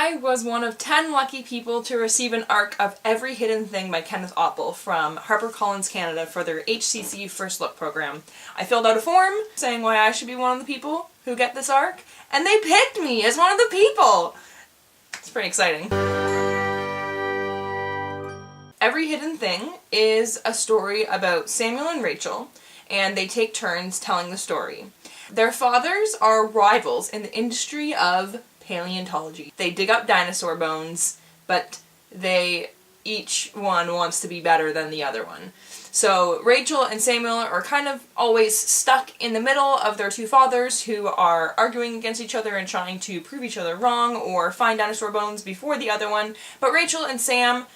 I was one of 10 lucky people to receive an ARC of Every Hidden Thing by Kenneth Oppel from HarperCollins Canada for their HCC First Look program. I filled out a form saying why I should be one of the people who get this ARC, and they picked me as one of the people! It's pretty exciting. Every Hidden Thing is a story about Samuel and Rachel, and they take turns telling the story. Their fathers are rivals in the industry of paleontology. They dig up dinosaur bones, but each one wants to be better than the other one. So Rachel and Samuel are kind of always stuck in the middle of their two fathers who are arguing against each other and trying to prove each other wrong or find dinosaur bones before the other one. But Rachel and Sam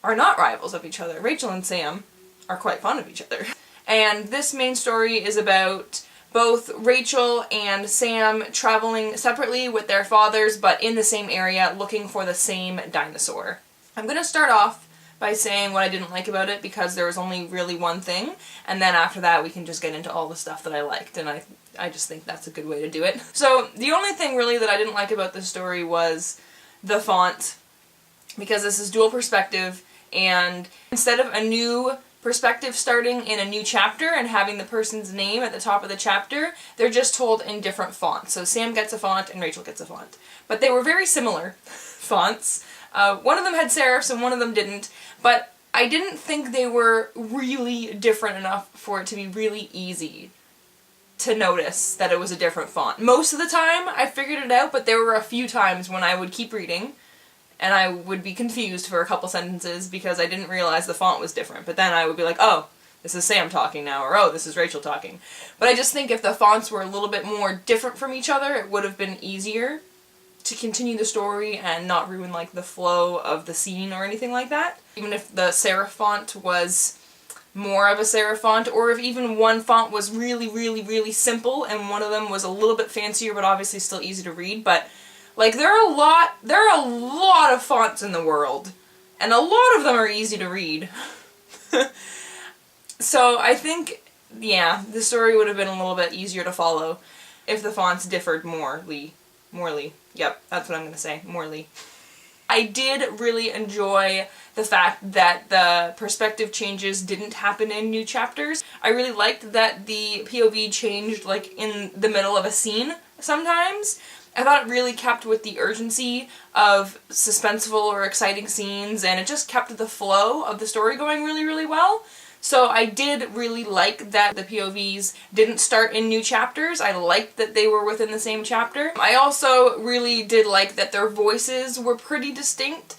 are not rivals of each other. Rachel and Sam are quite fond of each other. And this main story is about both Rachel and Sam traveling separately with their fathers, but in the same area, looking for the same dinosaur. I'm going to start off by saying what I didn't like about it, because there was only really one thing, and then after that we can just get into all the stuff that I liked, and I just think that's a good way to do it. So the only thing really that I didn't like about this story was the font, because this is dual perspective, and instead of a new perspective starting in a new chapter and having the person's name at the top of the chapter, they're just told in different fonts. So Sam gets a font and Rachel gets a font. But they were very similar fonts. One of them had serifs and one of them didn't, but I didn't think they were really different enough for it to be really easy to notice that it was a different font. Most of the time I figured it out, but there were a few times when I would keep reading and I would be confused for a couple sentences because I didn't realize the font was different. But then I would be like, oh, this is Sam talking now, or oh, this is Rachel talking. But I just think if the fonts were a little bit more different from each other, it would have been easier to continue the story and not ruin like the flow of the scene or anything like that. Even if the serif font was more of a serif font, or if even one font was really, really, really simple and one of them was a little bit fancier but obviously still easy to read. But like there are a lot of fonts in the world, and a lot of them are easy to read. So I think, yeah, the story would have been a little bit easier to follow if the fonts differed morely. Yep, that's what I'm going to say, morely. I did really enjoy the fact that the perspective changes didn't happen in new chapters. I really liked that the POV changed like in the middle of a scene sometimes. I thought it really kept with the urgency of suspenseful or exciting scenes, and it just kept the flow of the story going really, really well. So I did really like that the POVs didn't start in new chapters. I liked that they were within the same chapter. I also really did like that their voices were pretty distinct.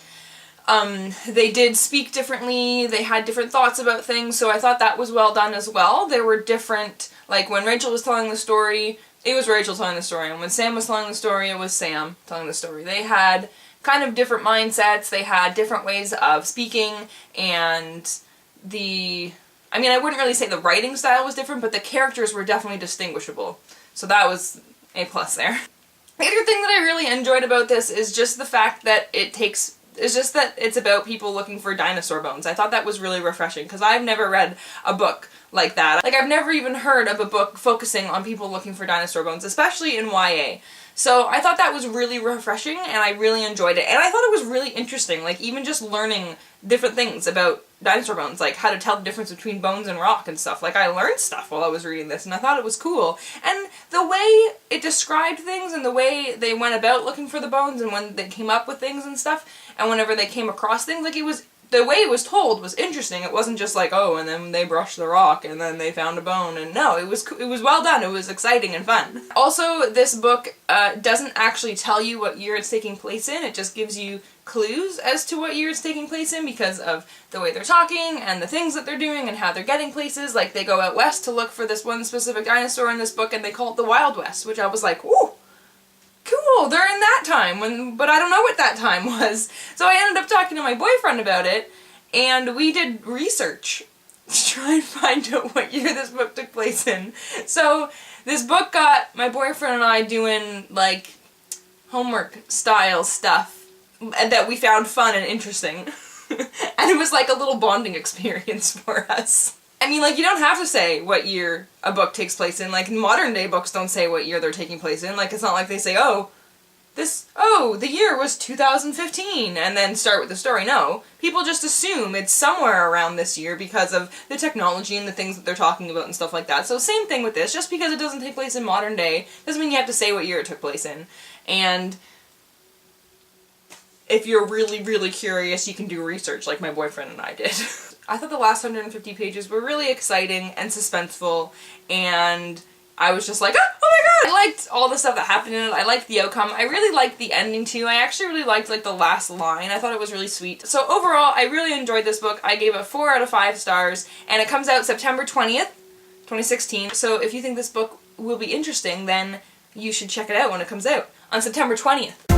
They did speak differently, they had different thoughts about things, so I thought that was well done as well. There were different, like when Rachel was telling the story, it was Rachel telling the story, and when Sam was telling the story, it was Sam telling the story. They had kind of different mindsets, they had different ways of speaking, and I mean, I wouldn't really say the writing style was different, but the characters were definitely distinguishable. So that was a plus there. The other thing that I really enjoyed about this is just the fact that it's about people looking for dinosaur bones. I thought that was really refreshing, because I've never read a book like that. Like, I've never even heard of a book focusing on people looking for dinosaur bones, especially in YA. So I thought that was really refreshing, and I really enjoyed it. And I thought it was really interesting, like, even just learning different things about dinosaur bones, like how to tell the difference between bones and rock and stuff. Like, I learned stuff while I was reading this, and I thought it was cool. And the way it described things, and the way they went about looking for the bones, and when they came up with things and stuff, and whenever they came across things, like, the way it was told was interesting. It wasn't just like, oh, and then they brushed the rock, and then they found a bone, and no, it was well done. It was exciting and fun. Also, this book doesn't actually tell you what year it's taking place in. It just gives you clues as to what year it's taking place in because of the way they're talking and the things that they're doing and how they're getting places. Like, they go out west to look for this one specific dinosaur in this book, and they call it the Wild West, which I was like, ooh, cool, they're in that time, but I don't know what that time was. So I ended up talking to my boyfriend about it, and we did research to try and find out what year this book took place in. So this book got my boyfriend and I doing, like, homework style stuff that we found fun and interesting. And it was like a little bonding experience for us. I mean, like, you don't have to say what year a book takes place in. Like, modern day books don't say what year they're taking place in. Like, it's not like they say, oh, oh, the year was 2015, and then start with the story. No. People just assume it's somewhere around this year because of the technology and the things that they're talking about and stuff like that. So same thing with this. Just because it doesn't take place in modern day doesn't mean you have to say what year it took place in. And if you're really, really curious, you can do research like my boyfriend and I did. I thought the last 150 pages were really exciting and suspenseful, and I was just like, oh my god! I liked all the stuff that happened in it. I liked the outcome. I really liked the ending too. I actually really liked like the last line. I thought it was really sweet. So overall, I really enjoyed this book. I gave it 4 out of 5 stars, and it comes out September 20th, 2016. So if you think this book will be interesting, then you should check it out when it comes out on September 20th.